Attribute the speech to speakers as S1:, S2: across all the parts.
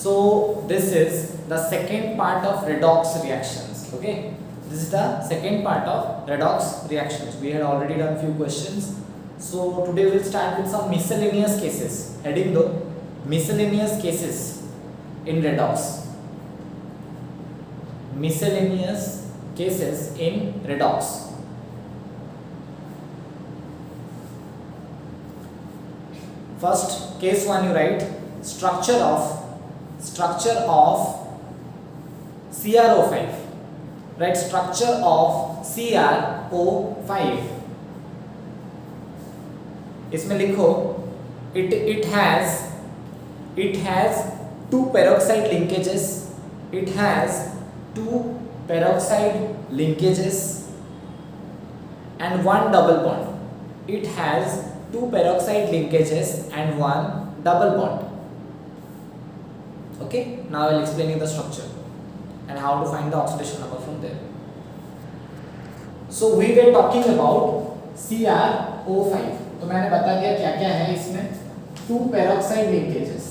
S1: So this is the second part of redox reactions. Okay, this is the second part of redox reactions. We had already done few questions. So today we'll start with some miscellaneous cases. Heading though, miscellaneous cases in redox. Miscellaneous cases in redox. First, case 1 you write structure of CrO5. Right, structure of CrO5. इसमें लिखो it has two peroxide linkages. It has two peroxide linkages and one double bond. It has two peroxide linkages and one double bond. Okay, now I will explain you the structure and how to find the oxidation number from there. So we were talking about CrO5. तो मैंने बता दिया क्या क्या है इसमें. Two peroxide linkages.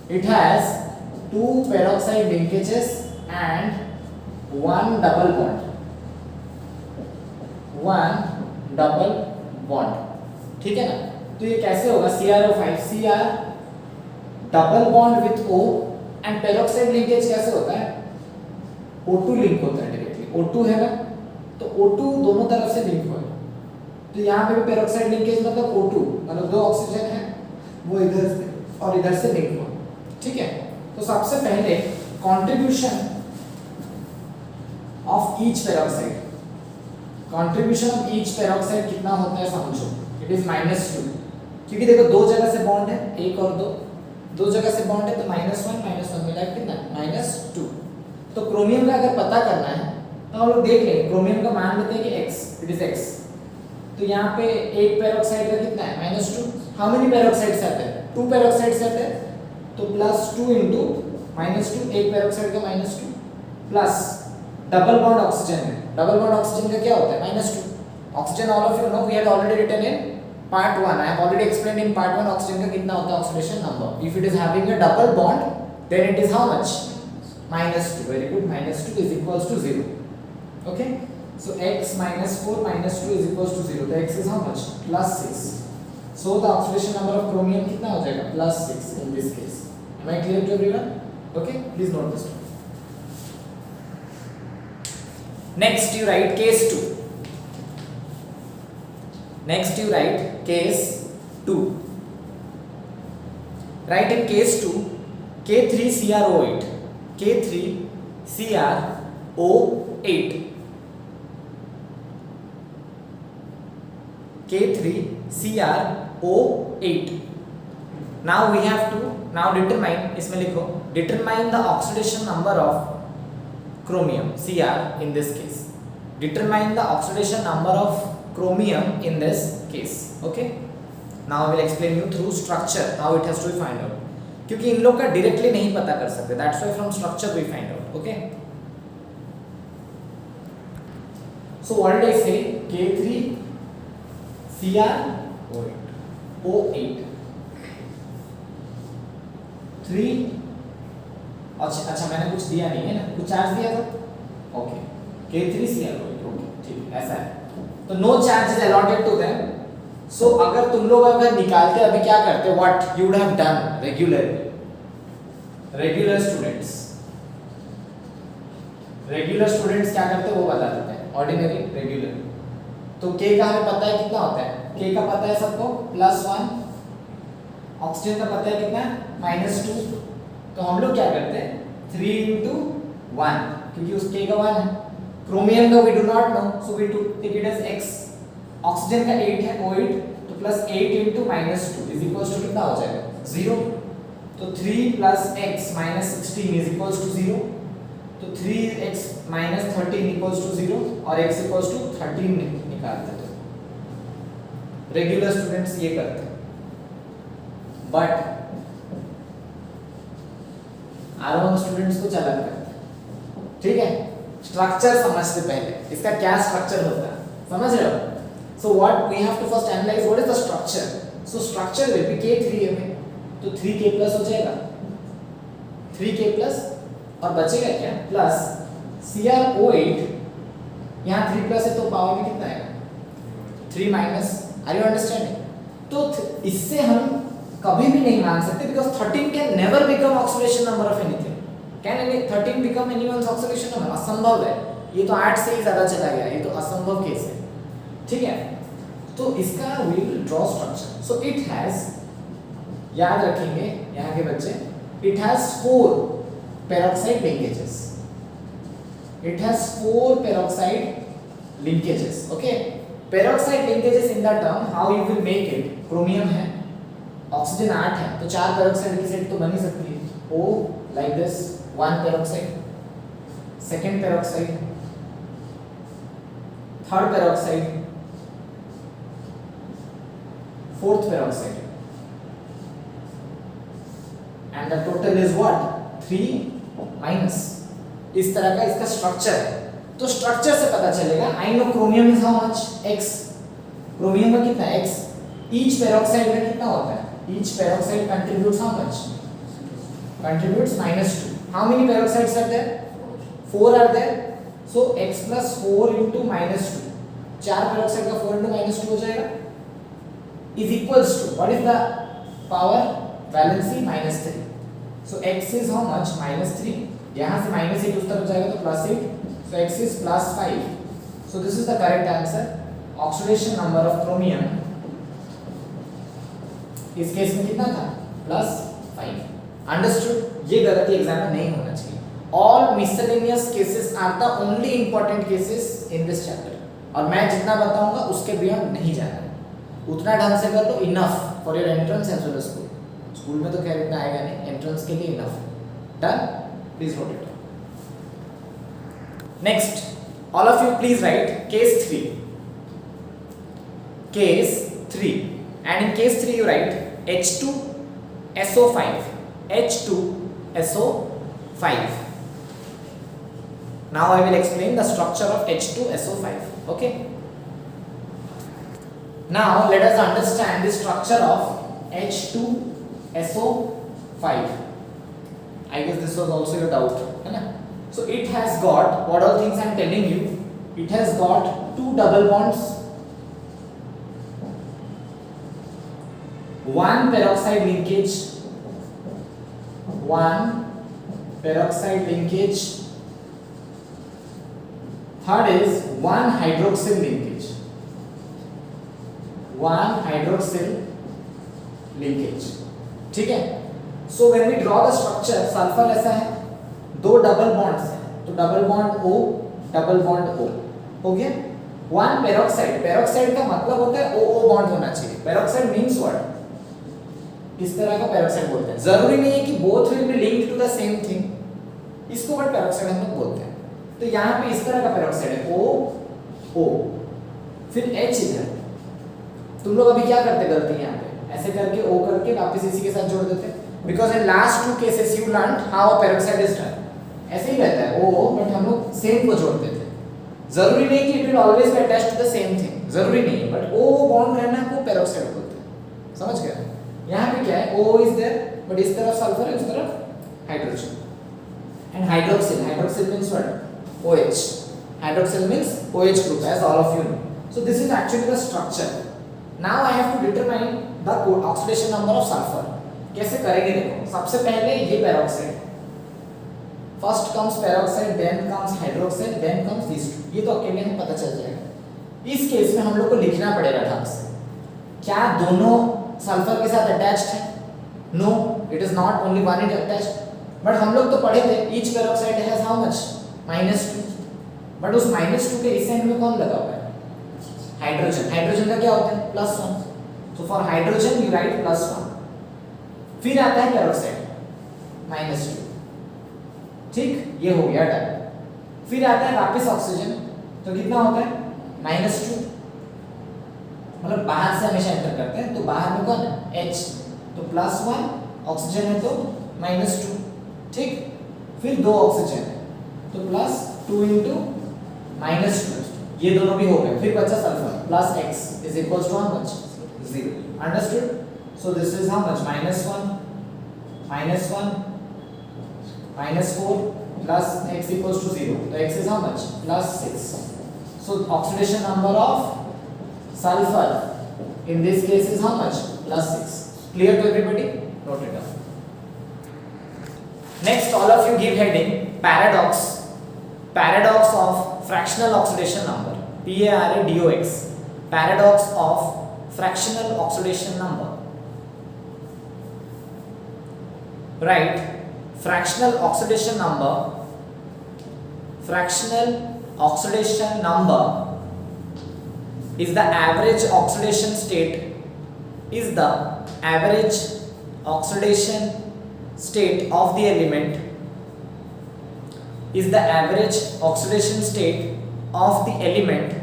S1: It has two peroxide linkages and one double bond. One double bond. ठीक है ना. तो ये कैसे होगा CrO5 Cr double bond with O and peroxide linkage कैसे होता है O2 लिंक होता है डायरेक्टली. O2 है ना, तो O2 दोनों तरफ से लिंक हुआ है. तो यहाँ पे भी पेरोक्साइड लिंकेज मतलब O2 मतलब दो ऑक्सीजन है वो इधर से और इधर से लिंक हुआ. ठीक है, तो सबसे पहले contribution of each peroxide. Contribution of each peroxide कितना होता है समझो. इट इज -2 क्योंकि देखो दो जगह से बॉन्ड है, एक और दो जगह से बॉन्ड है तो -1 मिला कितना -2. तो क्रोमियम का अगर पता करना है तो हम लोग देख लेंगे. क्रोमियम का मान लेते हैं कि x, इट इज x. तो यहाँ पे एक पेरोक्साइड का कितना है -2. हाउ मेनी पेरोक्साइड्स आते हैं 2 पेरोक्साइड्स आते हैं तो +2 इनटू -2 एक पेरोक्साइड का -2 प्लस डबल बॉन्ड ऑक्सीजन है. डबल बॉन्ड ऑक्सीजन का क्या होता है -2. Oxygen all of you know we had already written in Part 1. I have already explained in Part 1 oxygen का कितना होता है oxidation number. If it is having a double bond, then it is how much? -2. Very good. -2 is equals to 0. Okay. So x -4 -2 is equals to 0. The x is how much? +6. So the oxidation number of chromium कितना हो जाएगा? +6 in this case. Am I clear to everyone? Okay. Please note this. Next you write case 2. Next you write case 2. Write in case 2 K3CrO8. K3CrO8. K3CrO8. Now we have to determine, इसमें लिखो determine the oxidation number of chromium Cr in this case. Determine the oxidation number of chromium in this case. Okay, now I will explain you through structure how it has to be find out. क्योंकि इन लोग का directly नहीं पता कर सकते, that's why from structure we find out. Okay, so what did I say? K3CrO8 3. अच्छा मैंने कुछ दिया नहीं है ना, कुछ चार्ज दिया था. Okay, K3CrO8. ओके ठीक ऐसा है. तो no charge is allotted to them. So अगर तुम लोग अगर निकालते अभी क्या करते, what you would have done regular students क्या करते वो बता देते हैं. Ordinary regular. तो k का हमें पता है कितना होता है. k का पता है सबको +1. ऑक्सीजन का पता है कितना -2. तो हम लोग क्या करते हैं 3 × 1 क्योंकि उस k का 1 है. क्रोमियम का we do not know, so we take it as x. Oxygen का 8 है O8 तो +8 × -2 is equals to कितना हो जाएगा 0. तो 3 + x -16 is equals to 0. तो 3x - 13 equals to 0 और x equals to 13 निकालते थे. रेगुलर स्टूडेंट्स ये करते हैं, बट R1 स्टूडेंट्स कुछ अलग करते हैं. ठीक है, स्ट्रक्चर समझते पहले इसका क्या स्ट्रक्चर होता है, समझ रहे हो. So what we have to first analyse what is the structure. So structure will be K3 में तो 3K+ हो जाएगा. 3K प्लस और बचेगा क्या प्लस CrO8 यहाँ 3 प्लस है तो पावर में कितना आएगा 3 माइनस। Are you understanding? तो इससे हम कभी भी नहीं मान सकते because 13 can never become oxidation number of anything. Can 13 become anyone's oxidation number? असंभव है। ये तो 8 से ही ज्यादा चला गया, ये तो असंभव केस है। ठीक है, तो इसका we will draw structure. So it has, याद रखेंगे यहाँ के बच्चे, it has 4 peroxide linkages. It has 4 peroxide linkages. Okay, peroxide linkages in the term how you will make it? Chromium है, ऑक्सीजन 8 है, तो 4 peroxide की सेट तो बन ही सकती है। O like this, 1 peroxide, second peroxide, third peroxide, fourth peroxide, and the total is what? 3 minus. इस तरह का इसका स्ट्रक्चर है। तो स्ट्रक्चर से पता चलेगा I know chromium is how much x, chromium का कितना x, ईच पेरोक्साइड में कितना होता है, each peroxide contributes how much, contributes -2। How many peroxides are there, 4 are there, so x + 4 * -2, 4 peroxide का 4 * -2 हो जाएगा, is equals to what is the power, valency -3। So x is how much, -3, यहाँ से -8 उस तरफ जाएगा तो +8, so x is +5। so this is the correct answer। oxidation number of chromium इस केस में कितना था, +5। अंडरस्टूड? ये गलती एग्जाम में नहीं होना चाहिए। all miscellaneous cases are the only important cases in this chapter, और मैं जितना बताऊंगा उसके बियॉन्ड नहीं जाना है, उतना ढंग से कर लो, enough for your entrance as well as school. School में तो खैर इतना आएगा नहीं, एंट्रेंस के लिए enough. Done? Please note it. Next, all of you please write case 3, case 3, and in case 3 you write H2SO5, H2SO5। now I will explain the structure of H2SO5. okay, now let us understand the structure of H2SO5। I guess this was also your doubt, है ना? So it has got what all things I am telling you. It has got 2 double bonds, 1 peroxide linkage, 1 peroxide linkage. Third is 1 hydroxyl linkage, 1 hydroxyl linkage। ठीक है, so when we draw the structure, sulphur ऐसा है, 2 double bonds हैं, तो double bond O, double bond O हो गया। 1 peroxide, peroxide का मतलब होता है OO बॉन्ड होना चाहिए। पेरोक्साइड मींस व्हाट, इस तरह का पेरोक्साइड बोलते हैं। जरूरी नहीं है कि both will be linked to the same thing, इसको बट पेरोक्साइड हम लोग बोलते हैं। तो यहाँ पे इस तरह का पेरोक्साइड है OO, फिर H इधर। तुम लोग अभी क्या करते गलती यहाँ पे, ऐसे करके O करके वापस इसी के साथ जोड़ देते, because in last 2 cases you learn how peroxide is done. ऐसे ही रहता है O, बट हम लोग सेम को जोड़ते थे। जरूरी नहीं कि it will always be attached to the same thing, जरूरी नहीं, बट O बॉन्ड रहना को पेरोक्साइड बोलते हैं। समझ गए? यहाँ पे क्या है, O इज देयर, बट इस तरफ सल्फर है, उस तरफ hydrogen. And hydroxyl, hydroxyl means what, OH। Hydroxyl means OH group, as all of you know। So this is actually the structure। Now I have to determine the oxidation number of sulfur। कैसे करेंगे देखो, सबसे पहले ये peroxide, first comes peroxide, then comes hydroxide, then comes this two. ये तो अकेले हमें पता चल जाएगा। इस केस में हम लोग को लिखना पड़ेगा ढंग से, क्या दोनों सल्फर के साथ अटैच्ड है? No, it is not, only one is attached. But हम लोग तो पढ़े थे each peroxide has how much, -2, but उस -2 के इस एंड में कौन लगा हुआ है, हाइड्रोजन। हाइड्रोजन का क्या होता है, +1। So for hydrogen you right +1। फिर आता है पेरोक्साइड, -2। ठीक, ये हो गया डन। फिर आता है वापस ऑक्सीजन, तो कितना होता है, -2। मतलब बाहर से हमेशा एंटर करते हैं, तो बाहर में कौन है, H, तो +1, ऑक्सीजन है तो -2। ठीक, फिर 2 ऑक्सीजन है तो +2 * -2, ये दोनों भी हो गए। फिर बचा sulphur, +X is equals to how much, 0। Understood? So this is how much, -1, -1, -4 plus x equals to 0. So x is how much? +6. So oxidation number of sulfur in this case is how much? +6. Clear to everybody? Note it down. Next, all of you give heading paradox. Paradox of fractional oxidation number. PARADOX. Paradox of fractional oxidation number. Right, fractional oxidation number. Fractional oxidation number is the average oxidation state. Is the average oxidation state of the element. Is the average oxidation state of the element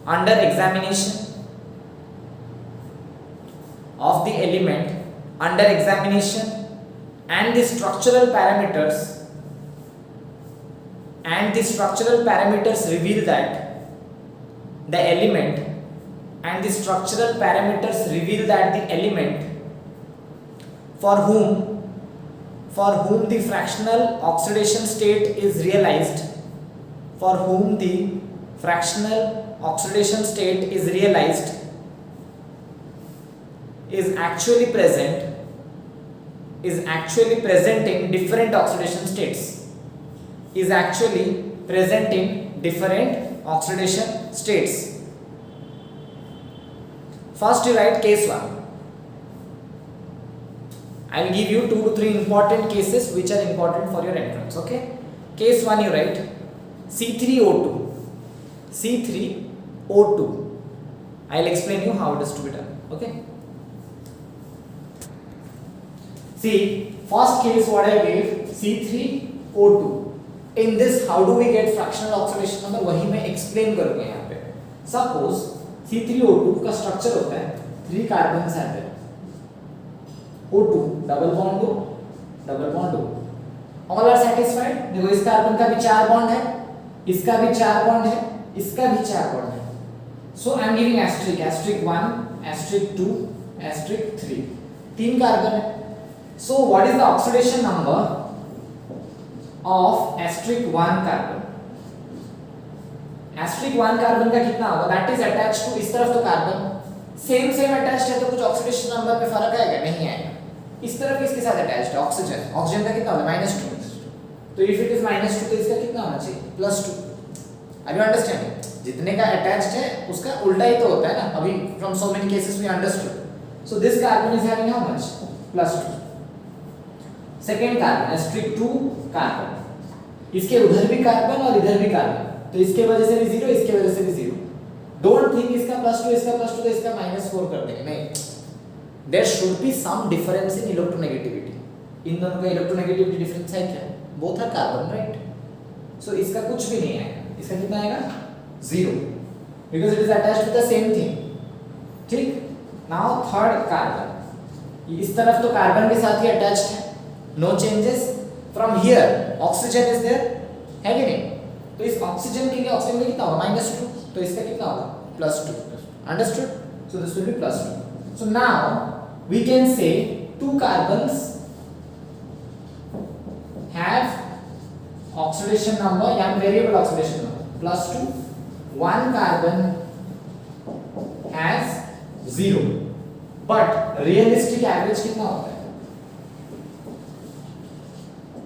S1: under examination. Of the element under examination, and the structural parameters reveal that the element and the structural parameters reveal that the element for whom the fractional oxidation state is realized, is actually present in different oxidation states. First you write case 1. I will give you 2 to 3 important cases which are important for your entrance. Okay. Case 1 you write C3O2. I will explain you how it is to be done. Okay. See, first case what I gave C3O2. In this how do we get fractional oxidation number, वही मैं explain करूँगा यहाँ पे. Suppose C3O2 का structure होता है 3 carbons हैं. O2 double bond O. All are satisfied. देखो इस कार्बन का भी 4 बॉन्ड है, इसका भी 4 बॉन्ड है, इसका भी 4 बॉन्ड है. So I am giving asterisk 1, asterisk 2, asterisk 3. 3 carbon है. So what is the oxidation number of asterisk 1 carbon? Asterisk 1 carbon का कितना होगा? That is attached to इस तरफ तो कार्बन सेम attached है तो कुछ ऑक्सीडेशन नंबर पे फर्क आएगा? नहीं आएगा. इस तरफ इसके साथ अटैच्ड है ऑक्सीजन का कितना होगा? -2. तो इफ इट इज -2 तो इसका कितना होना चाहिए? +2. Are you understanding? जितने का अटैच्ड है उसका उल्टा ही तो होता है ना. अभी from so many cases we understood. So this carbon is having how much? +2. Second carbon asterisk 2 carbon, इसके उधर भी कार्बन और इधर भी कार्बन, तो इसके वजह से भी 0, इसके वजह से भी 0. डोंट थिंक इसका +2 इसका +2 तो इसका -4 कर देंगे. नहीं, there should be some difference in electronegativity. इन दोनों का इलेक्ट्रोनेगेटिविटी डिफरेंस है क्या? Both are carbon, right? So इसका कुछ भी नहीं आएगा. इसका कितना आएगा? 0, because it is attached to the same thing. ठीक. नाउ थर्ड कार्बन, इस तरफ तो कार्बन के साथ ही अटैच्ड है. No changes. From here oxygen is there, है कि नहीं? तो इस ऑक्सीजन के लिए ऑक्सीजन का कितना होगा? -2. तो इसका कितना होगा? +2. Understood? So this will be +2. So now we can say 2 carbons have oxidation number, यानी variable oxidation number +2. 1 carbon has 0. But realistic average कितना होता है?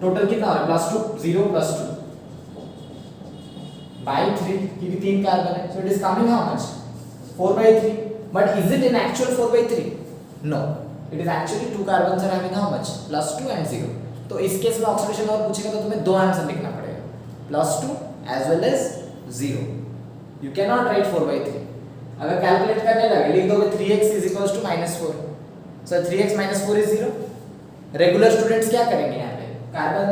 S1: टोटल कितना हो रहा है? +2, 0, +2 by 3 की भी 3 कार्बन है. So it is coming how much? 4/3. But is it in actual 4/3? No. It is actually 2 carbons are having how much? +2 and 0. तो इस केस में ऑक्सीडेशन और पूछेगा तो तुम्हें 2 आंसर लिखना पड़ेगा. +2 as well as 0. You cannot write 4/3. अगर कैलकुलेट करने लगे लिख दोगे 3x is equals to -4. So 3x - 4 is 0. Regular students क्या करेंगे यहाँ पे? कार्बन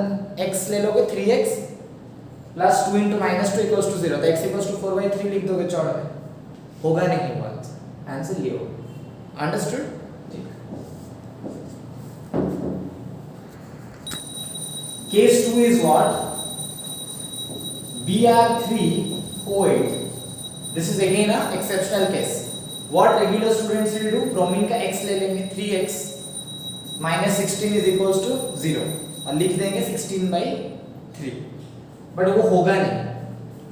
S1: x ले लोगे 3x plus 2 into -2 equals to 0. तो x equals to 4/3 लिख दोगे चौड़ में. होगा नहीं वो आंसर ये होगा. Understood? Case 2 is what? Br3O8. This is again a exceptional case. What regular students will do? Bromine का x ले लेंगे 3x -16 is equals to 0. और लिख देंगे 16/3, बट वो होगा नहीं.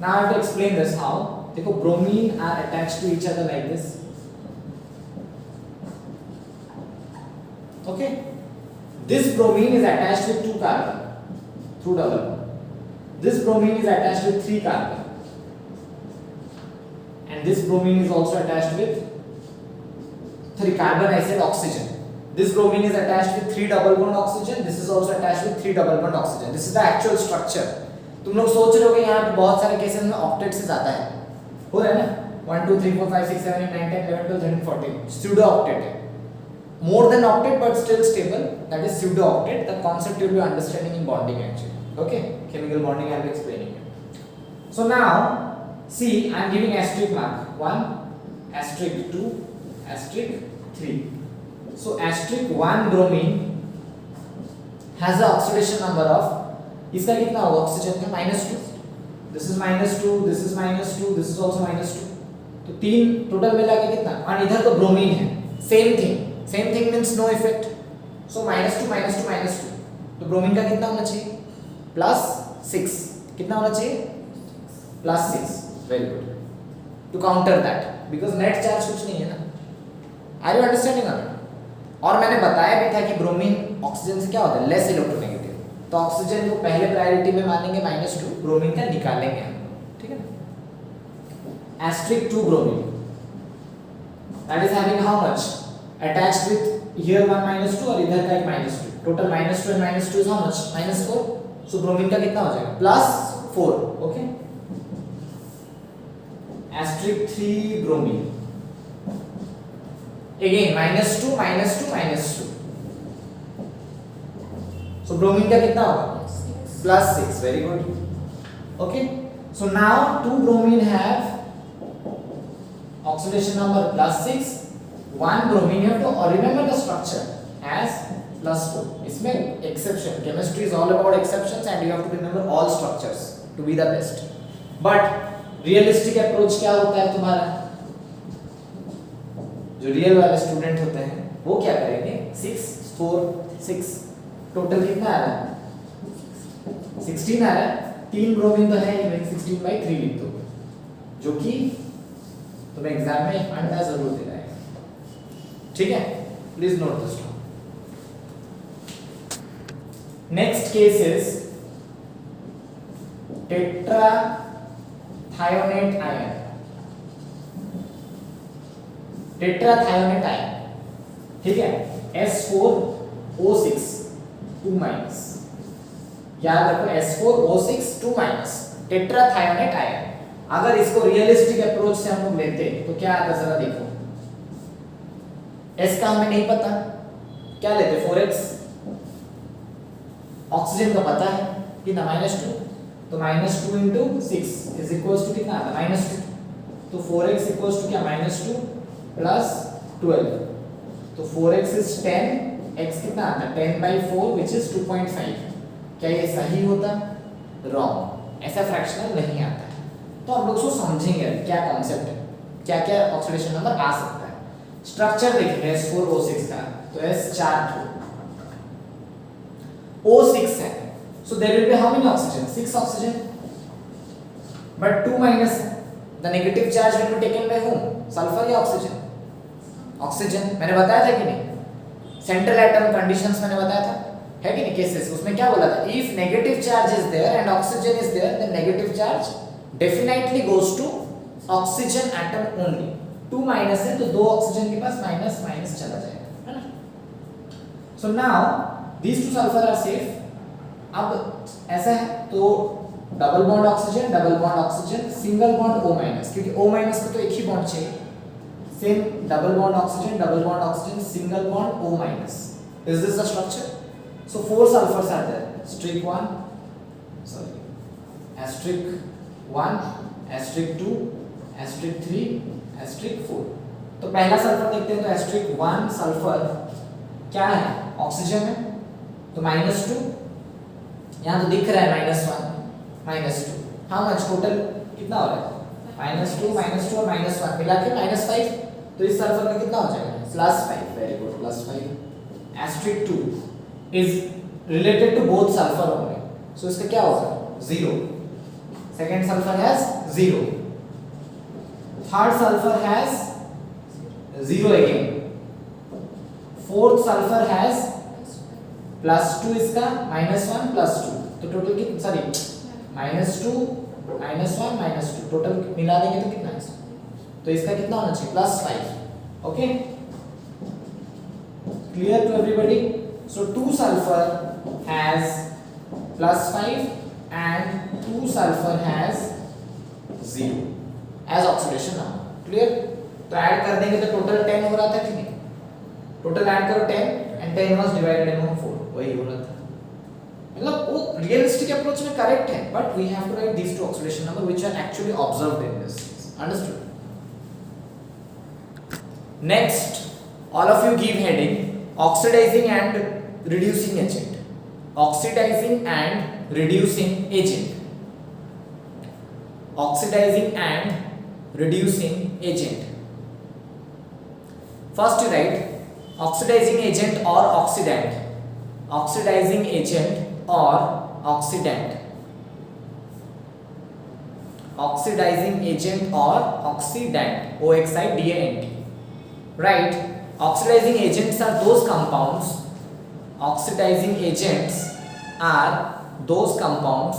S1: Now I have to explain this how. देखो bromine are attached to each other like this. Okay, this bromine is attached with 2 carbon through double bond. This bromine is attached with 3 carbon, and this bromine is also attached with 3 carbon. I said oxygen. This bromine is attached with 3 double bond oxygen. This is also attached with 3 double bond oxygen. This is the actual structure. तुम लोग सोच रहे हो कि यहाँ पे बहुत सारे केसेस में ऑक्टेट से ज्यादा है, हो रहा है ना. 1 2 3 4 5 6 7 8 9 10 11 12 13 14 pseudo octet है. More than octet but still stable, that is pseudo octet. The concept you will be understanding in bonding actually. Okay, chemical bonding I will be explaining it. So now see, I am giving asterisk mark 1, asterisk 2, asterisk 3. So asterisk 1 bromine has the oxidation number of, इसका कितना होगा oxygen का -2. This is -2, this is -2, this is also -2. तो 3 total मिला के कितना. और इधर तो ब्रोमीन है. Same thing means no effect. So -2 -2 -2. तो ब्रोमीन का कितना होना चाहिए +6. कितना होना चाहिए +6. Very good. To counter that because net charge कुछ नहीं है ना. आर यू अंडरस्टैंडिंग अगर. और मैंने बताया भी था कि ब्रोमीन ऑक्सीजन से क्या होता है, लेस इलेक्ट्रोनेगेटिव. तो ऑक्सीजन को पहले प्रायोरिटी में मानेंगे -2, ब्रोमीन का निकालेंगे हम. ठीक है ना. asterisk 2 bromine, that is having how much attached with here 1 -2 और इधर का एक -2. Total -2 and -2 is how much -4. so bromine का कितना हो जाएगा +4. Okay. asterisk 3 bromine, again -2 -2 -2. So bromine का कितना होगा +6. Very good. Okay. So now 2 bromine have oxidation number +6. 1 bromine you have to remember the structure as +4. इसमें exception. Chemistry is all about exceptions and you have to remember all structures to be the best. But realistic approach क्या होता है तुम्हारा, जो real वाले student होते हैं वो क्या करेंगे 6 4 6. टोटल कितना आ रहा है 16 आ रहा है. 3 ब्रोमीन तो है ही भाई, 16/3 लिख दो, जो कि तुम्हें एग्जाम में अंडा जरूर दे रहा है. ठीक है, please note this. Next case is tetrathionate ion. Tetrathionate ion, ठीक है. S4O6 2-. याद रखो S4O6 2-. Tetrathionate ion. अगर इसको रियलिस्टिक अप्रोच से हम लोग लेते तो क्या आता जरा देखो. S का हमें नहीं पता, क्या लेते 4x. ऑक्सीजन का पता है कितना -2, तो -2 × 6 इज इक्वल्स टू कितना आता -2. तो 4x इक्वल्स टू क्या -2 + 12. तो 4x इज 10, x कितना आता है 10/4 which is 2.5. क्या ये सही होता, रॉन्ग. ऐसा फ्रैक्शनल नहीं आता है. तो हम लोग उसको समझेंगे क्या कॉन्सेप्ट है, क्या क्या ऑक्सीडेशन नंबर आ सकता है. स्ट्रक्चर देखेंगे S4O6 का. तो S4 O6 है. So there will be how many oxygen 6 oxygen, but 2 minus है. The negative charge will be taken by whom, sulphur या ऑक्सीजन. ऑक्सीजन मैंने बताया था कि नहीं. सेंट्रल एटम कंडीशंस मैंने बताया था, है कि नहीं. केसेस उसमें क्या बोला था, if negative charge is there and oxygen is there then negative charge definitely goes to oxygen atom only. 2 minus है तो 2 ऑक्सीजन के पास माइनस माइनस चला जाएगा, है ना. So now these 2 sulphur are safe. अब ऐसा है तो double bond oxygen single bond O-, क्योंकि O- को तो एक ही बॉन्ड चाहिए. Same double bond oxygen single bond O-. Is this the structure. So 4 sulphurs are there. asterisk 1 asterisk 2 asterisk 3 asterisk 4. तो पहला सल्फर देखते हैं. तो asterisk 1 सल्फर क्या है, ऑक्सीजन है. तो -2 यहाँ तो दिख रहा है -1 -2. हाउ मच टोटल कितना हो रहा है -2 और -1 मिला के -5. तो इस सल्फर का कितना हो जाएगा +5. Very good +5. asterisk 2 is related to both sulfur only. So इसका क्या होगा? 0. Second sulfur has 0. Third sulfur has 0 again. Fourth sulfur has +2 इसका -1 +2. तो टोटल कितना, सॉरी -2 -1 -2, टोटल मिला देंगे तो कितना है? तो इसका कितना होना चाहिए? +5. Okay, clear to everybody? So 2 sulfur has +5 and 2 sulfur has 0 as oxidation number. clear? तो ऐड कर देंगे तो टोटल 10 हो रहा था कि नहीं? टोटल ऐड करो 10 and 10 was divided among 4, वही हो रहा था. मतलब वो रियलिस्टिक अप्रोच में करेक्ट है, but we have to write these two oxidation number which are actually observed in this. Understood? Next, all of you give heading oxidizing and reducing agent. Oxidizing and reducing agent. Oxidizing and reducing agent. First you write oxidizing agent or oxidant. Oxidizing agent or oxidant. Oxidizing agent or oxidant. OXIDANT. Right? Oxidizing agents are those compounds. Oxidizing agents are those compounds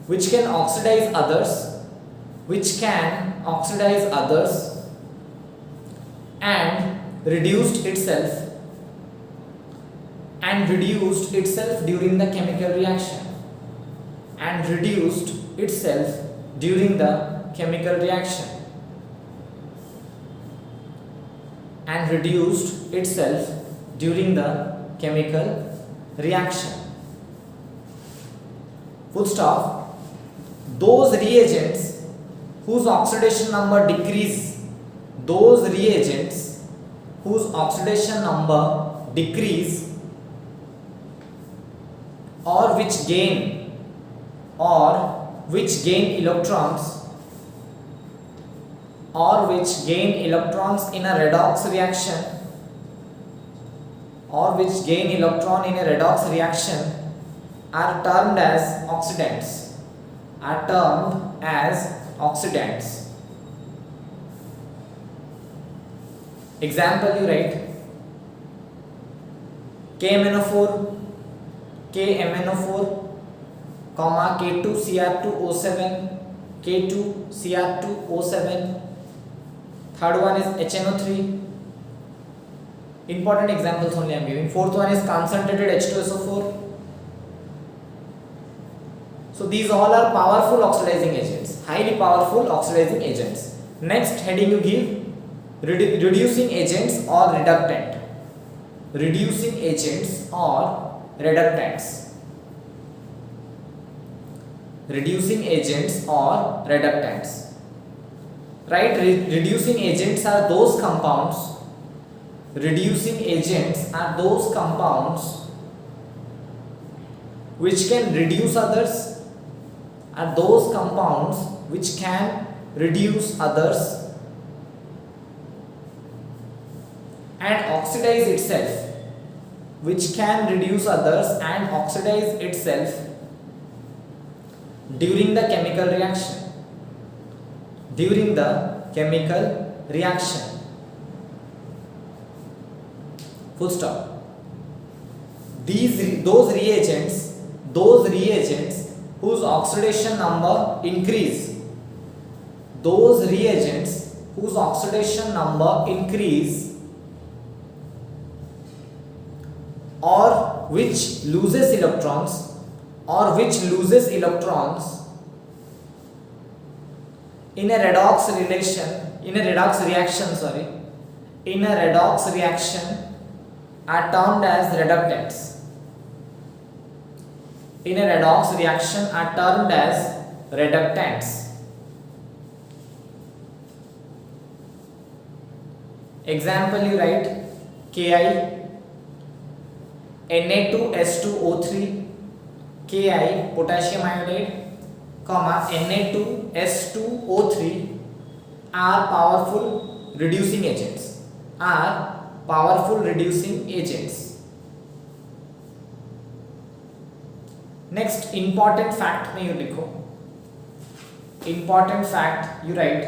S1: which can oxidize others, and reduced itself during the chemical reaction. And reduced itself during the chemical reaction. And reduced itself during the chemical reaction. Full stop. Those reagents whose oxidation number decrease, those reagents whose oxidation number decrease or which gain electrons in a redox reaction, are termed as oxidants. Example you write KMnO4, K2Cr2O7, K2Cr2O7. Third one is HNO3. Important examples only I am giving. Fourth one is concentrated H2SO4. So these all are powerful oxidizing agents, highly powerful oxidizing agents. Next heading you give reducing agents or reductant. Reducing agents or reductants. Reducing agents or reductants. Right? Reducing agents are those compounds. Which can reduce others. And oxidize itself. During the chemical reaction. Full stop. Those reagents whose oxidation number increase, or which loses electrons in a redox reaction are termed as reductants. Example you write Ki Na2S2O3, Ki potassium iodide, Na2S2O3 are powerful reducing agents. Next important fact में you लिखो, important fact you write,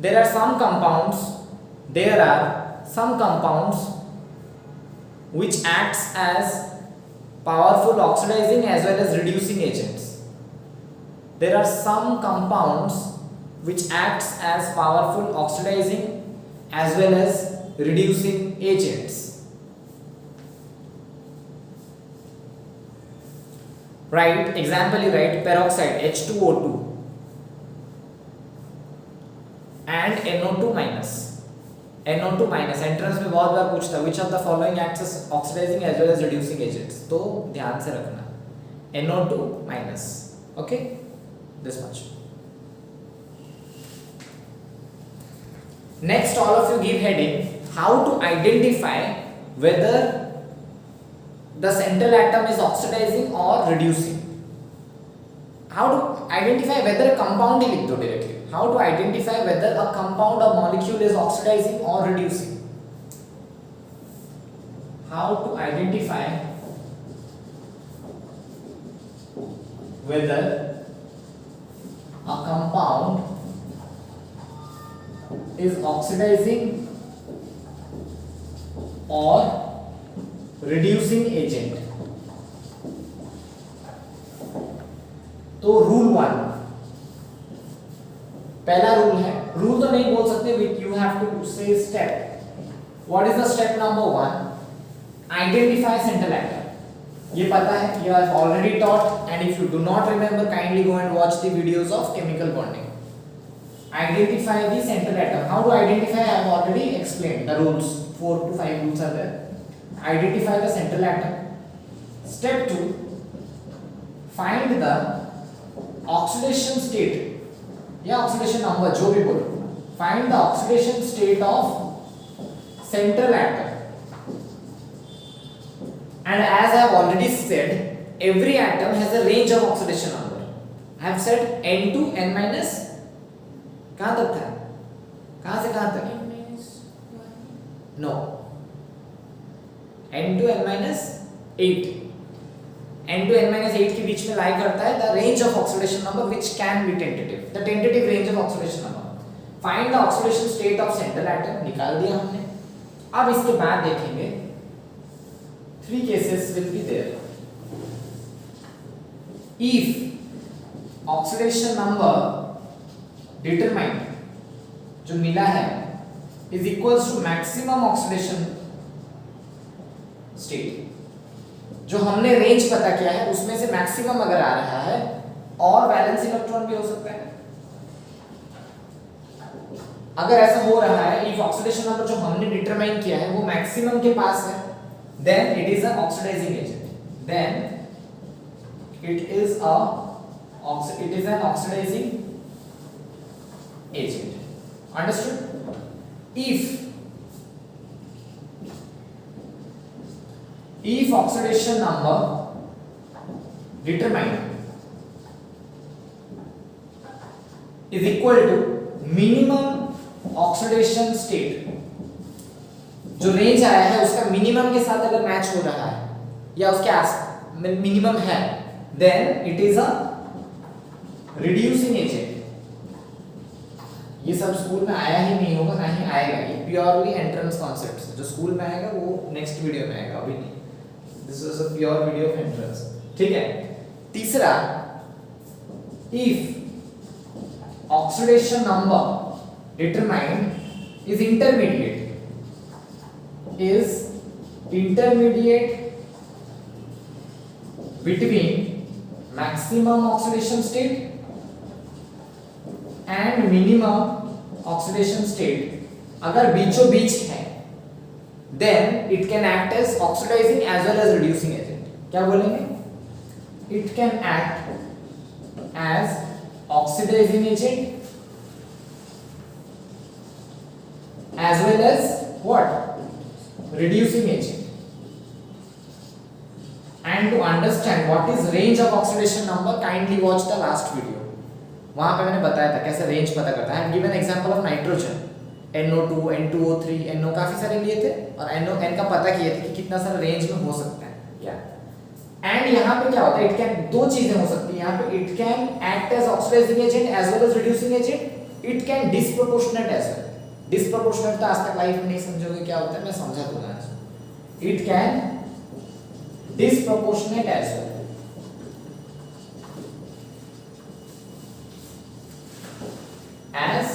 S1: there are some compounds which acts as powerful oxidizing as well as reducing agents. There are some compounds which acts as powerful oxidizing as well as reducing agents. Right, example you write peroxide H2O2 and NO2 minus. NO2 minus entrance में बहुत बार पूछता है which of the following acts as oxidizing as well as reducing agents, तो ध्यान से रखना NO2 minus. Okay, this much. Next, all of you give heading how to identify whether the central atom is oxidizing or reducing. How to identify whether a compound ही लिख दो directly. How to identify whether a compound or molecule is oxidizing or reducing. How to identify whether a compound is oxidizing or reducing agent. तो rule 1, पहला rule है, rule तो नहीं बोल सकते, you have to से step. What is the step number 1? Identify central atom. ये पता है, you have already taught, and if you do not remember kindly go and watch the videos of chemical bonding. Identify the central atom. How to identify? I have already explained the rules. 4 to 5 rules are there. Identify the central atom. Step 2, find the oxidation state या oxidation number, जो भी बोलो. Find the oxidation state of central atom. And as I have already said, every atom has a range of oxidation number. I have said n2 n minus, कहां तक था, कहां से कहां तक, no, n2 n minus 8, n2 n minus 8 के बीच में lie करता है the range of oxidation number which can be tentative, the tentative range of oxidation number. Find the oxidation state of central atom, निकाल दिया हमने. अब इसके बाद देखेंगे 3 cases will be there. If oxidation number determined जो मिला है is equals to maximum oxidation state, जो हमने रेंज पता किया है उसमें से मैक्सिमम अगर आ रहा है, और वैलेंस इलेक्ट्रॉन भी हो सकता है. अगर ऐसा हो रहा है, इफ ऑक्सीडेशन नंबर जो हमने डिटरमाइन किया है वो मैक्सिमम के पास है, then it is an oxidising agent. Then it is an oxidising agent. Understood? If oxidation number determined is equal to minimum oxidation state, जो रेंज आया है उसका मिनिमम के साथ अगर मैच हो रहा है या उसके आस मिनिमम है, then it is a reducing agent. ये सब स्कूल में आया ही नहीं होगा, ना ही आएगा. ये प्योरली एंट्रेंस कॉन्सेप्ट्स, जो स्कूल में आएगा वो नेक्स्ट वीडियो में आएगा, अभी नहीं. This is a pure video of entrance. ठीक है. तीसरा, if oxidation number determined is intermediate between maximum oxidation state and minimum oxidation state, अगर बीचों बीच है, then it can act as oxidizing as well as reducing agent. क्या बोलेंगे? It can act as oxidizing agent as well as what? Reducing agent. And to understand what is range of oxidation number, kindly watch the last video. वहां पे मैंने बताया था कैसे range पता करता है. Given example of nitrogen, NO2, N2O3, NO काफी सारे लिए थे और N का पता किए थे कि कितना सारा रेंज में हो सकता है क्या. एंड एंड यहाँ पे क्या होता है, इट कैन, दो चीजें हो सकती है यहाँ पे, it can act as oxidising agent as well as reducing agent, it can disproportionate as well. Disproportionate तो आज तक लाइफ में नहीं समझोगे क्या होता है, मैं समझा दूंगा आज। It can disproportionate as well, as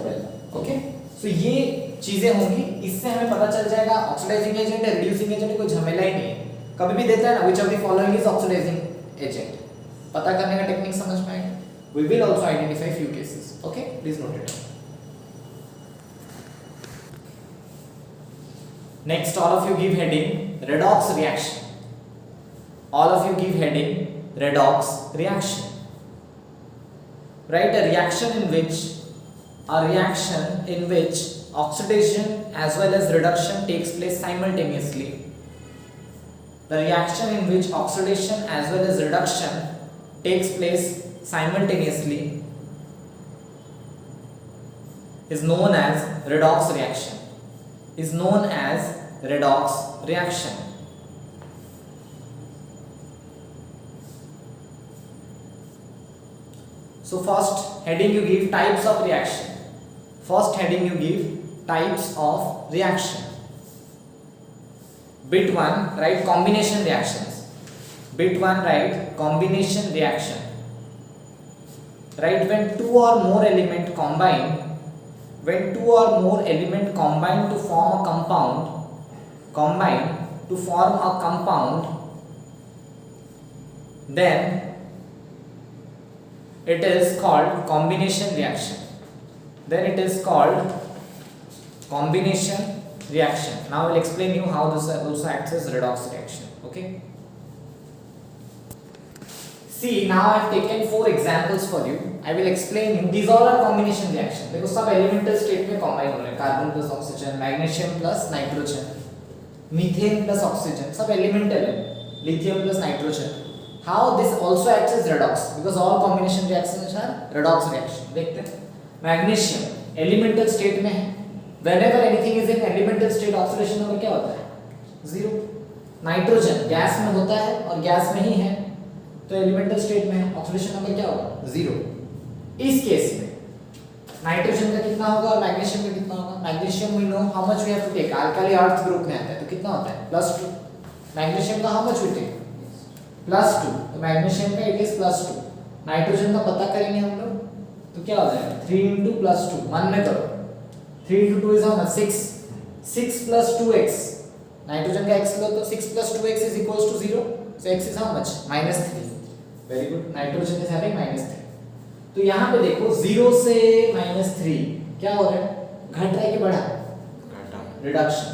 S1: well, okay. So ये चीजें होंगी, इससे हमें पता चल जाएगा ऑक्सीडाइजिंग एजेंट है, रिड्यूसिंग एजेंट, कोई झमेला ही नहीं है। कभी भी देता है ना, which of the following is oxidising agent, पता करने का टेक्निक समझ में आएगा। We will also identify few cases, okay, please note it. Next, all of you give heading redox reaction. All of you give heading redox reaction. Write a reaction in which oxidation as well as reduction takes place simultaneously. The reaction in which oxidation as well as reduction takes place simultaneously is known as redox reaction. Is known as redox reaction. So first heading you give types of reaction. First heading you give types of reaction. Bit 1 write combination reactions. Bit 1 write combination reaction. Write when two or more element combine. When two or more element combine to form a compound. Combine to form a compound. Then it is called combination reaction. Then it is called combination reaction. Now I will explain you how this also acts as redox reaction. Okay. See, now I have taken 4 examples for you. I will explain you. These all are combination reaction. देखो सब elemental state में combine हो रहे हैं. Carbon plus oxygen, magnesium plus nitrogen, methane plus oxygen. सब elemental है. Lithium plus nitrogen. How this also acts as redox, because all combination reactions are redox reaction. देखते हैं. Magnesium elemental state में है. Whenever anything is in elemental state, oxidation number क्या होता है? 0. Nitrogen gas में होता है और गैस में ही है, तो elemental state में है, ऑक्सीडेशन नंबर क्या होगा? 0. इस केस में नाइट्रोजन का कितना होगा और मैग्नीशियम का कितना होगा? Magnesium we know how much we have to take, alkali earth group में आता है तो कितना होता है? +2. मैग्नीशियम का हाउ मच वी टेक? +2. तो मैग्नीशियम का इट इज +2. नाइट्रोजन का पता करेंगे हम लोग तो क्या हो जाएगा? 3 * +2 मन में करो. 3 * 2 is how much? 6. 6 + 2x, nitrogen का x लो तो 6 + 2x is equals to 0. So x is how much? -3. Very good. Nitrogen is having -3. तो यहाँ पे देखो 0 से -3 क्या हो रहा है? घट रहा है कि बढ़ा? घटा. रिडक्शन.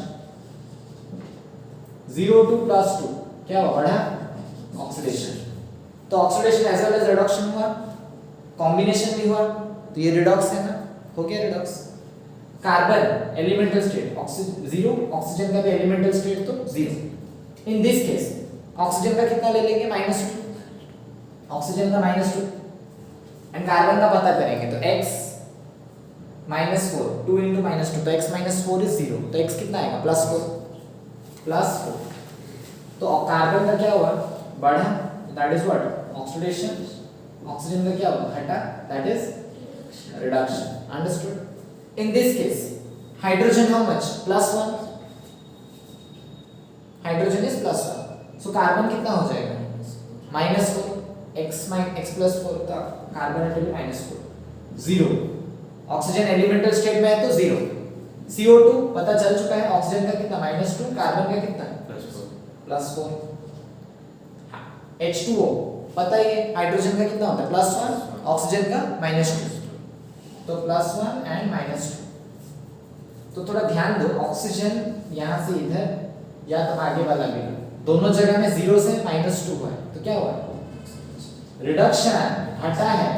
S1: 0 to +2 क्या हुआ? बढ़ा. ऑक्सीडेशन. तो oxidation as well as reduction हुआ, कॉम्बिनेशन भी हुआ, तो ये रिडॉक्स है ना, हो गया redox. Carbon elemental state oxygen 0, oxygen का भी एलिमेंटल स्टेट तो 0. इन दिस केस ऑक्सीजन का कितना ले लेंगे? -2. ऑक्सीजन का -2 एंड कार्बन का पता करेंगे तो x -4, 2 * -2 तो x -4 इज 0, तो x कितना आएगा? +4. तो कार्बन का क्या हुआ? बढ़ा, that is what? Oxidation. Oxygen का क्या हुआ? घटा, that is reduction. Understood? In this case hydrogen how much? +1. Hydrogen is +1. So carbon कितना हो जाएगा? -4. x + 4 का carbon atom -4. 0. Oxygen elemental state में है तो 0. CO2 पता चल चुका है, ऑक्सीजन का कितना? -2, कार्बन का कितना? +4. H2O पता ही है, हाइड्रोजन का कितना होता है? +1, ऑक्सीजन का -2, तो +1 एंड -2. तो थोड़ा ध्यान दो, ऑक्सीजन यहाँ से इधर या तो आगे वाला भी दोनों जगह में 0 से -2 हुआ है, तो क्या हुआ? रिडक्शन, घटा है.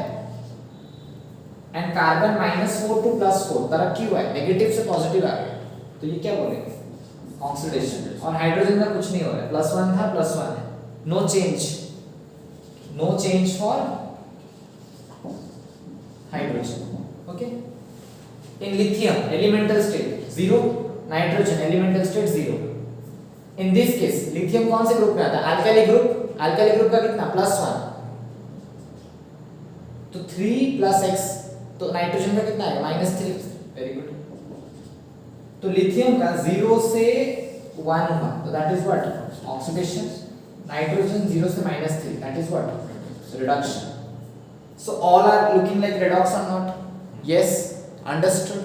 S1: एंड कार्बन -4 to +4 तरक्की हुआ है, नेगेटिव से पॉजिटिव आ गया, तो ये क्या बोलेंगे? ऑक्सीडेशन. और हाइड्रोजन का कुछ नहीं हो रहा है, +1 था +1 है, no change for hydrogen. Okay. In lithium elemental state 0, nitrogen elemental state 0. In this case lithium कौन से ग्रुप में आता है? Alkyl group. अल्काइल ग्रुप का कितना? +1, तो 3 + x, तो नाइट्रोजन का कितना आएगा? -3। Very good. तो लिथियम का 0 से 1 हुआ, तो that is what? Oxidation. Nitrogen 0 से -3, that is what? Reduction. So all are looking like redox और not? Yes, understood,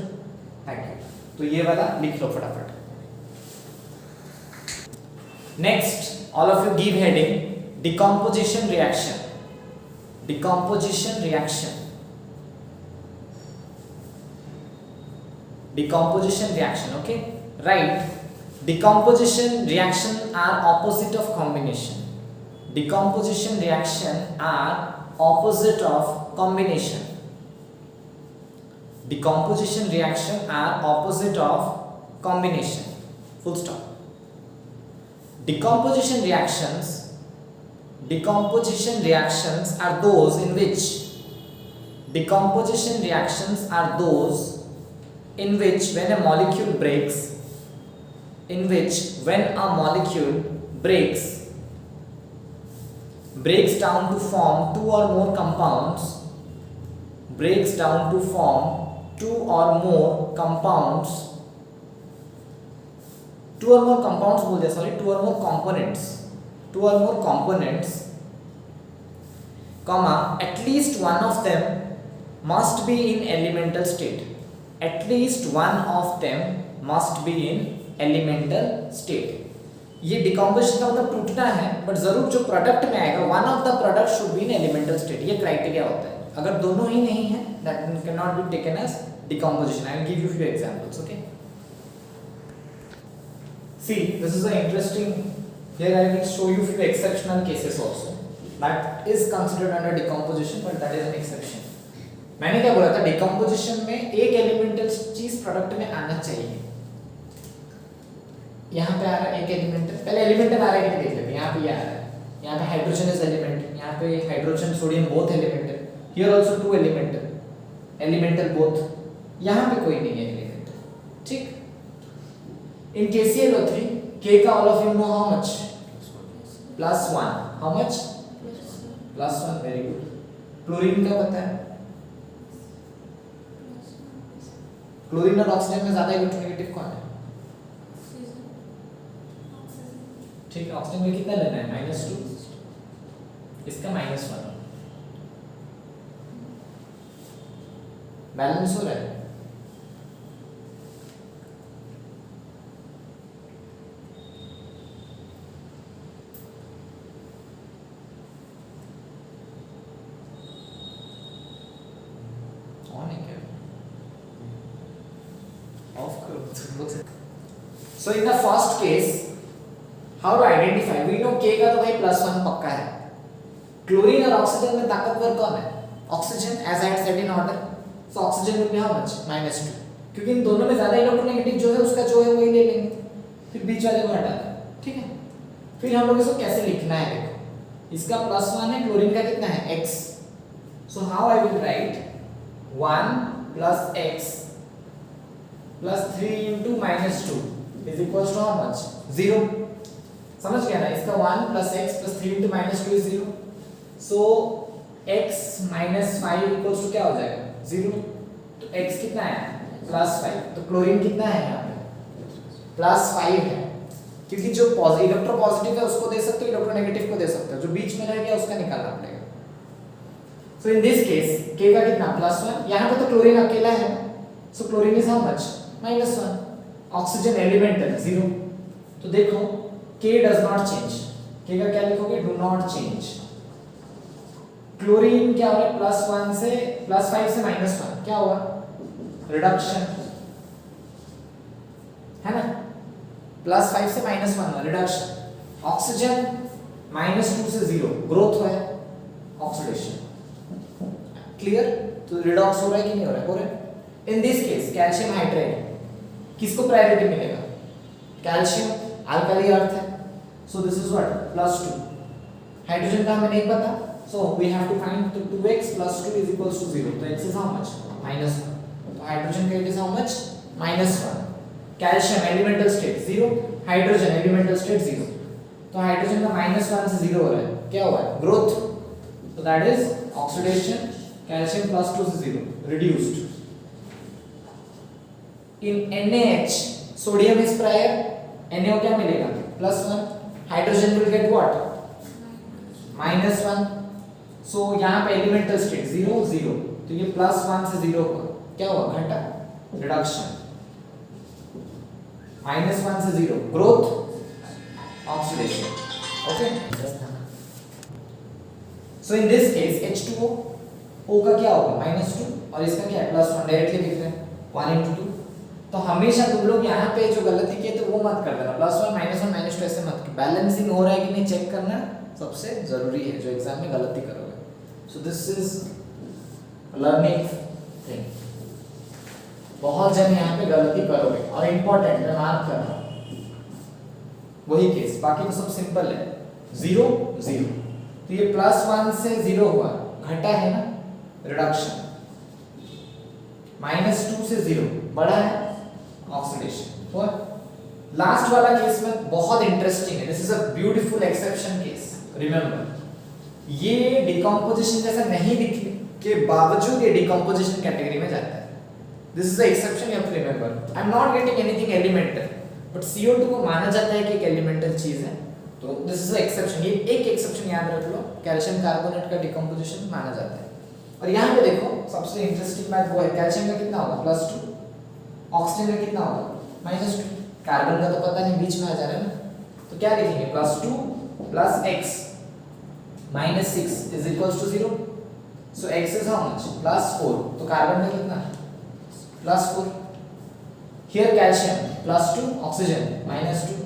S1: thank you. तो ये वाला लिख लो फटाफट। Next, all of you give heading decomposition reaction. Decomposition reaction, decomposition reaction. Okay, right. Decomposition reaction are opposite of combination. Decomposition reaction are opposite of combination. Decomposition reaction are opposite of combination. Full stop. Decomposition reactions are those in which decomposition reactions are those in which when a molecule breaks down to form two or more compounds comma, at least one of them must be in elemental state. At least one of them must be in elemental state. ये decomposition का मतलब टूटना है, but जरूर जो product में आएगा one of the product should be in elemental state. ये क्राइटेरिया होता है। अगर दोनों ही नहीं है, that can not be taken as decomposition. I will give you few examples. Okay, see this is a interesting, here I will show you few exceptional cases also that is considered under decomposition, but that is an exception. मैंने क्या बोला था? Decomposition में एक elemental चीज product में आना चाहिए. यहाँ पे आ रहा है एक एलिमेंटल, पहले एलिमेंटल आ रहा है कि देख लेते हैं. यहाँ पे ये आ रहा है, यहाँ पे हाइड्रोजन इज एलिमेंट, यहाँ पे hydrogen sodium both elemental, here also two elemental both, यहाँ पे कोई नहीं है एलिमेंटल. ठीक, इन KClO3 K का all of you know how much? +1. How much? +1. Very good. Chlorine का पता है? क्लोरीन और ऑक्सीजन में ज्यादा इलेक्ट्रोनेगेटिव कौन है? ठीक है, ऑक्सीजन में कितना लेना है? -2, इसका -1. बैलेंस हो रहा है. So in the first case, how to identify? We know K का तो भाई +1 पक्का है. क्लोरीन और ऑक्सीजन में ताकतवर कौन है? Oxygen, as I had said in order. So oxygen will be how much? -2. क्योंकि इन दोनों में ज्यादा इलेक्ट्रोनेगेटिव जो है उसका जो है वही ले लेंगे, फिर बीच वाले को हटा दें. ठीक है, फिर हम लोग इसको कैसे लिखना है? देखो, इसका +1 है, क्लोरीन का कितना है? X. So how I will write 1 + X + 3 × -2 is equals to how much? 0. समझ गया ना? इसका 1 + x + 3 × -2 is 0. So x - 5 equals to क्या हो जाएगा? 0. तो x कितना है? +5. तो क्लोरीन कितना है यहाँ पे? +5 है, क्योंकि जो इलेक्ट्रोपॉजिटिव है उसको दे सकते हो, इलेक्ट्रोनेगेटिव को दे सकते हो, जो बीच में रह गया उसका निकालना पड़ेगा. So in this case K का कितना? +1. यहाँ पे तो क्लोरीन अकेला है, so chlorine is how much? -1. Oxygen elemental 0. तो देखो K does not change. K का क्या लिखोगे? Do not change. क्लोरीन क्या हो रहा है? +1 से +5 से -1 क्या हुआ? रिडक्शन है ना? +5 से -1 रिडक्शन. ऑक्सीजन -2 से 0 ग्रोथ हुआ है, ऑक्सीडेशन. क्लियर? तो रिडॉक्स हो रहा है कि नहीं हो रहा है? हो रहा है. In this case calcium hydride किसको प्रायोरिटी मिलेगा? कैल्शियम, अल्कली अर्थ है, so this is what? +2. Hydrogen का हमें नहीं पता, so we have to find 2x + 2 is equals to 0. तो x is how much? -1. तो हाइड्रोजन का it is how much? -1. Calcium elemental state 0, hydrogen elemental state 0। तो hydrogen का -1 से 0 हो रहा है, क्या हुआ है? ग्रोथ। तो दैट इज ऑक्सीडेशन, कैल्शियम +2 से 0 reduced. In NaH sodium is prior, NaO क्या मिलेगा? +1, हाइड्रोजन विल गेट व्हाट? -1। सो यहाँ पे एलिमेंटल स्टेट 0 0, तो ये +1 से 0 हुआ, क्या हुआ? घटा, रिडक्शन। -1 से 0 growth, oxidation. Okay, so in this case H2O, O का क्या होगा? -2 और इसका क्या है? +1, डायरेक्टली लिख रहे हैं 1 × 2। तो हमेशा तुम लोग यहाँ पे जो गलती किए तो वो मत कर देना, +1 -1 -2 ऐसे मत। बैलेंसिंग हो रहा है कि नहीं चेक करना सबसे जरूरी है जो एग्जाम में गलती करोगे। सो दिस इज लर्निंग थिंग। बहुत जन यहाँ पे गलती करोगे और इम्पोर्टेंट है, मार्क करना। वही केस, बाकी तो सब सिंपल है। 0 0, तो ये +1 से 0 हुआ, घटा है ना, रिडक्शन। -2 से 0 बढ़ा है, ऑक्सीडेशन। और लास्ट वाला केस में बहुत इंटरेस्टिंग है, this is a beautiful exception case. Remember, ये डिकम्पोजिशन जैसा नहीं दिखने के बावजूद ये डिकम्पोजिशन कैटेगरी में जाता है। This is the exception, you have to remember. I am not getting anything elemental, but CO2 को माना जाता है कि एक एलिमेंटल चीज है, तो दिस इज द एक्सेप्शन। ये एक एक्सेप्शन याद रख लो, कैल्शियम कार्बोनेट का डिकम्पोजिशन माना जाता है। और यहाँ पे देखो सबसे इंटरेस्टिंग बात वो है, कैल्शियम का कितना होगा? +2, ऑक्सीजन का कितना होगा? -2, कार्बन का तो पता नहीं, बीच में आ जा रहा है ना, तो क्या लिखेंगे? +2 + x -6 = 0। So x is how much? +4, तो कार्बन का कितना है? +4। हियर कैल्शियम +2, ऑक्सीजन -2,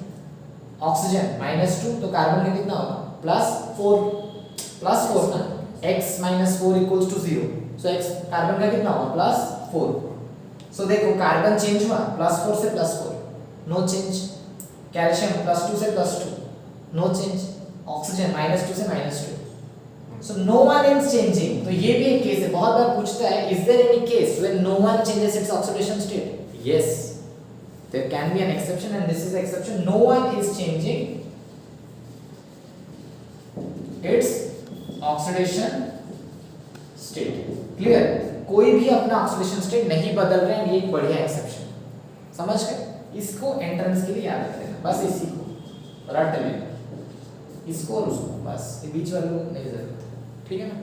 S1: ऑक्सीजन -2, तो कार्बन का कितना होगा? +4 ना, x - 4 = 0। सो x कार्बन का कितना होगा? +4। सो देखो कार्बन चेंज हुआ, +4 से +4, नो चेंज। कैल्शियम +2 से +2, नो चेंज। ऑक्सीजन -2 से -2, so no one is changing. तो ये भी एक केस है, बहुत बार पूछता है, is there any case when no one changes its oxidation state? Yes, there can be an exception and this is exception. No one is changing its oxidation state. Clear? कोई भी अपना ऑक्सीडेशन स्टेट नहीं बदल रहे हैं, ये एक बढ़िया एक्सेप्शन। समझ गए? इसको एंट्रेंस के लिए याद रख लेना, बस इसी को रट लेना, इसको और उसको, बस ये बीच वाले को नहीं जरूरत है। ठीक है ना?